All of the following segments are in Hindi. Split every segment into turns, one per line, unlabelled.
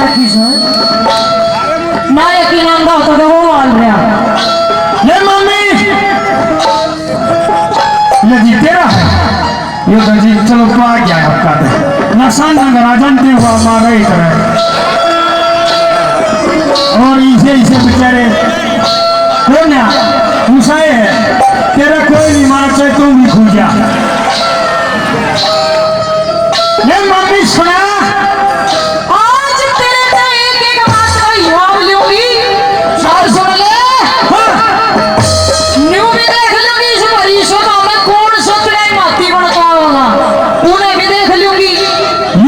देखी सर ना यकीन आंदा होता तो वो माल रहा
ये मम्मी ये जी तेरा है ये तो जी चलो पा गया आपका नशा नगरा जानते हुआ मारा ही करे और इसे बेचारे कौन है मुसाए है तेरा कोई नहीं मारा चाहे तू भी खो जा ये मम्मी सुना
आज तेरे पे एक एक बात का जवाब लूंगी सर सुन ले न्यू भी देख लूंगी इस मरीजों का मैं कौन सोचने माती बनता होगा उन्हें भी देख लूंगी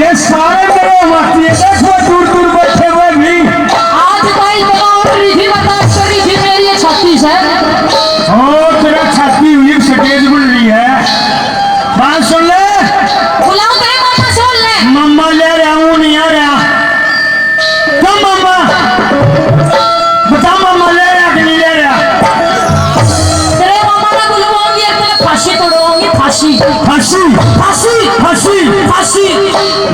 ये सारे मेरे माती है देखो दूर दूर बैठे हुए भी
आज भाई बता रही थी मेरी छाती से
ओ तेरा छाती हुई स्टेज बन रही है बात सुन ले
बुलाओ तेरे मामा सुन ले
मम्मा ले रहा हूँ नहीं आ रहा क्या मम्मा बता मम्मा ले रहा कि नहीं ले रहा
तेरे मामा ने बुलवाऊंगी और तेरे फांसी तोड़वाऊंगी फांसी
फांसी
फांसी
फांसी
फांसी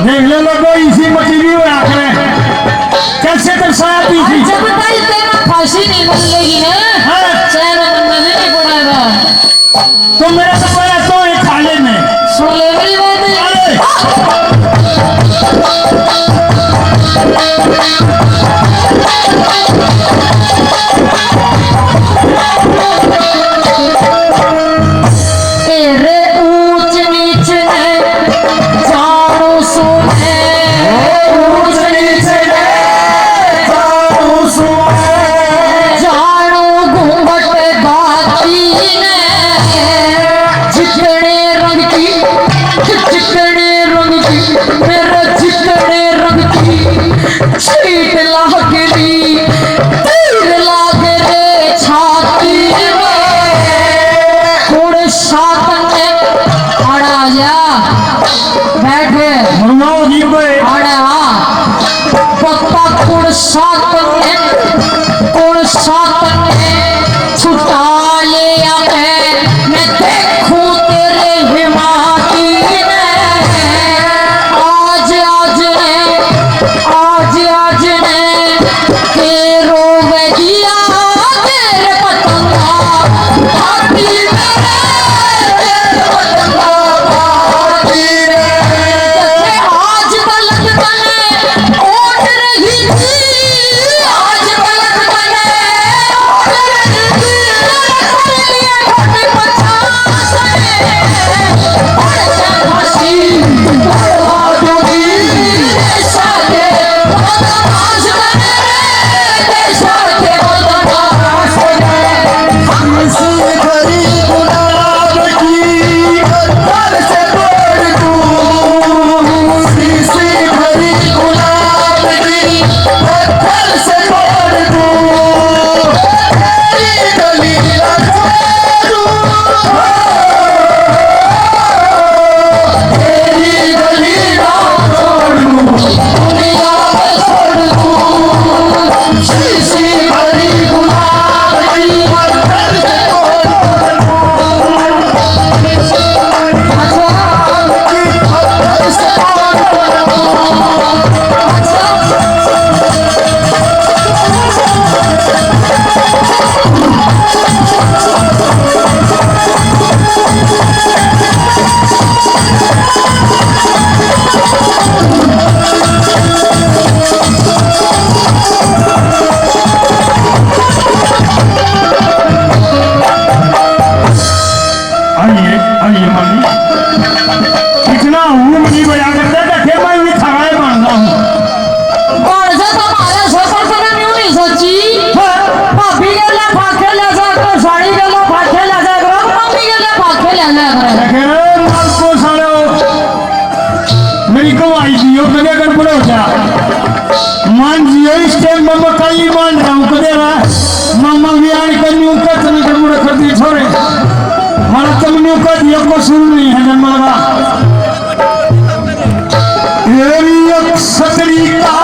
देख ले लोगों इसी मटीरी में आकर कैसे दर्शाया थी
जब तक तेरा फांसी नहीं मिलेगी ना चैन बनने नहीं पड़ेगा
तो मेरा तो पहले तो एक खाले में
सुन ले मेरी तेरे ऊंच नीच ने जानो सुने ऊंच नीच ने
जानो सुने
जानो घूंघट बाती ने चिकने रंग की मेरा चिकने रंग की चीट लाग ली तीर लाग रे छाती में थोड़े साथ में अड़ा जा बैठ
मरवाओ जी कोई
अड़ा पप्पा कुड़ साथ में छुटा लिया मैं देखूं तेरे हिमाती ने आज ने तेरो वगिया तेरे पतंगा पाती आज बलक बने ओट रही थी आज बलक बने ओट रही थी छोटे पचास हसी बढ़वा दूंगी देशा के बदमाश बने देशा के बदमाश बने
हमसे भरी गुलाब की पत्थर से तोड़ दूं शीशे भरी गुलाब की पत्थर से तोड़ दूं तेरी गली तेरी गली ना छोड़ूं दुनिया में छोड़ दूं शीशे भरी गुलाब की पत्थर से आइए मम्मी इतना हूँ नहीं बजा करते देखे मैं भी थकाए बनता हूँ
और से तुम्हारे सफर से न्यू नहीं सोची भाभी के लिए फाके ले जा करो साड़ी के लिए फाके ले जा करो मम्मी के लिए फाके ले जा करो
देखे रे माल को सारे मेरी कमाई दियो कदे कर पड़े हो जा मान जियो इस टाइम में मैं कई मान रहा हूँ कदे ना मामा भी आने का न्यू का तने कर मुड़े कर दी छोरे हमारा तुमने का दिया को सुन नहीं है जन्मलगा तेरी सतरी का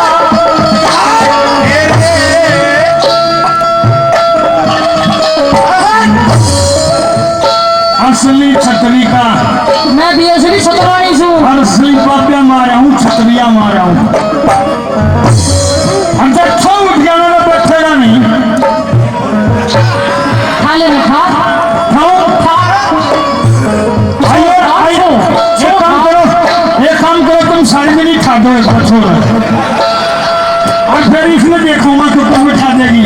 असली छतरी का
मैं भी असली छतरानी हूँ
असली पापिया मारा हूँ छतरिया मारा हूँ अगर इसमें देखूंगा तो तुम बिठा देगी।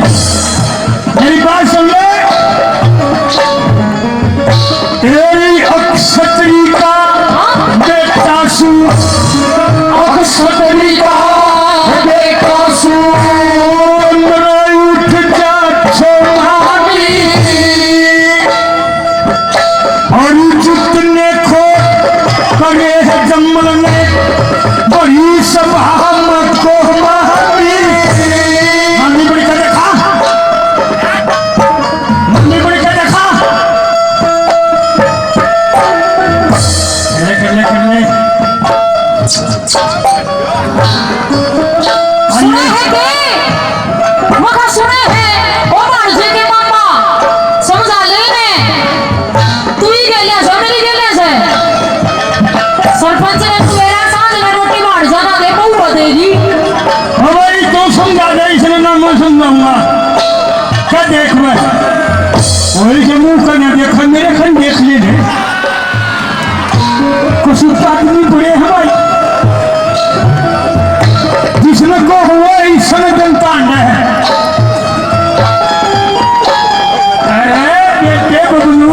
मेरी बात सुन ले, तेरी अक्षत्री का बेटा सू, अक्षत्री का बेटा सू, उठ जा छोड़ी और जितने खो करे है जम्मल में बड़ी सभा को मम्मी बड़ी का देखा, मम्मी बड़ी का देखा, कर ले
सुने हैं के मका सुने हैं ओ माणसे के मामा समझा लेने तू ही गेल्या सो मेरी गेल्या से सरपंच ने मेरा सांझ में रोटी मार जाना दे बहु देगी
हमारी तो समझा दे, इसने ना मैं समझाऊंगा। क्या देख मैं वही के मुंह करना देखा, मेरे खन देख ले दे कुछ आदमी बड़े हैं भाई, जिसने को हुआ इसने जनता है। अरे बेटे बबलू,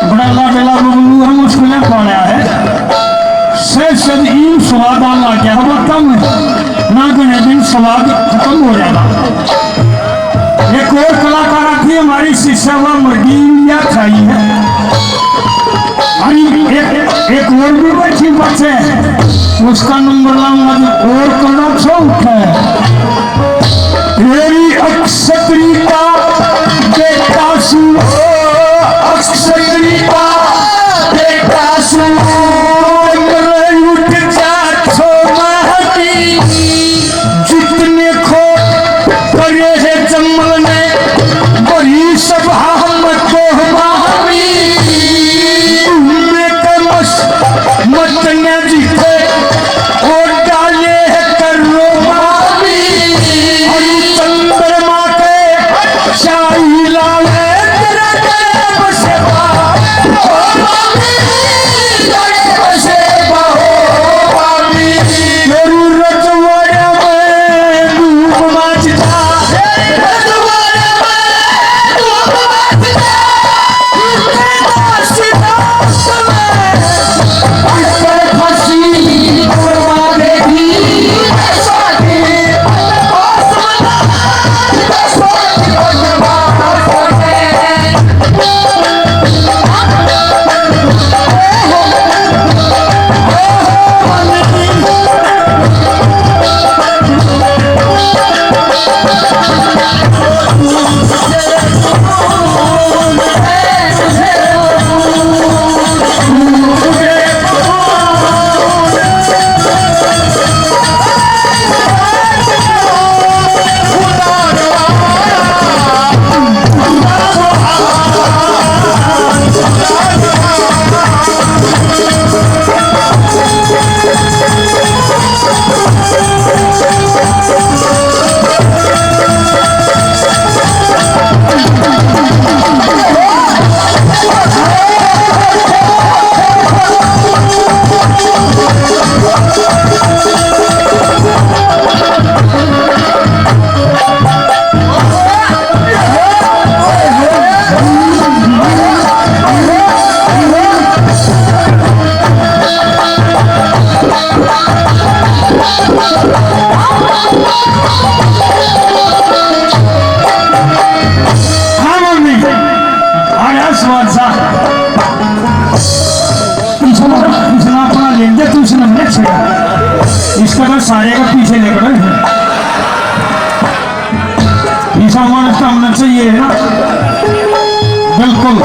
बड़ा बेला बबलू हम उसको ले पाया है से सदीम स्वाद आना क्या हुआ कम ना गने दिन स्वाद खत्म हो जाएगा। एक और कलाकार थी हमारी शिष्या हुआ मुर्गी या खाई है, एक और भी बैठी बच्चे उसका नंबर लाऊंगा और करना शौक है। तेरी अक्षत्री का बेटा सू, अक्षत्री का बेटा सू, उठ जा छोड़ी जितने खो करे है जम्मल में बड़ी सभा को मत न जीते और डाले है करो मामी और चंद्रमा के शाही लाले तेरा बसे मामी मेरू रजवाड़ा में डूब मचता, रजवाड़ा में डूब मचता, इसका तो सारे का पीछे लेकर सामान होना चाहिए ना बिल्कुल,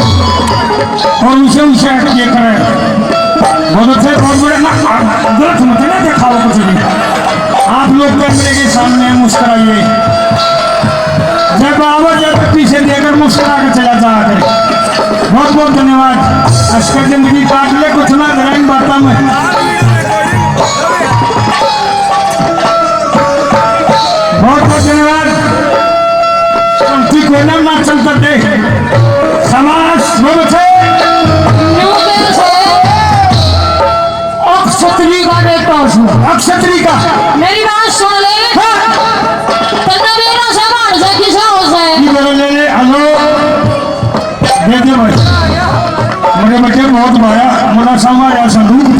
और उसे उसे ये करे बहुत अच्छे बहुत बड़े ना गलत मत ना दिखाओ कुछ भी। आप लोग कैमरे के सामने मुस्कुराइए, जब बाबा जब पीछे देकर मुस्कुरा के चला जाया करे। बहुत बहुत धन्यवाद। अश्कर जिंदगी काट ले कुछ ना ग्राइन बाता में। बहुत बहुत धन्यवाद। कोई ना चलता दे समाज बोलते अक्षत्री का बेटा, अक्षत्री का बैठे बहुत माया मुला संभालिया संदूक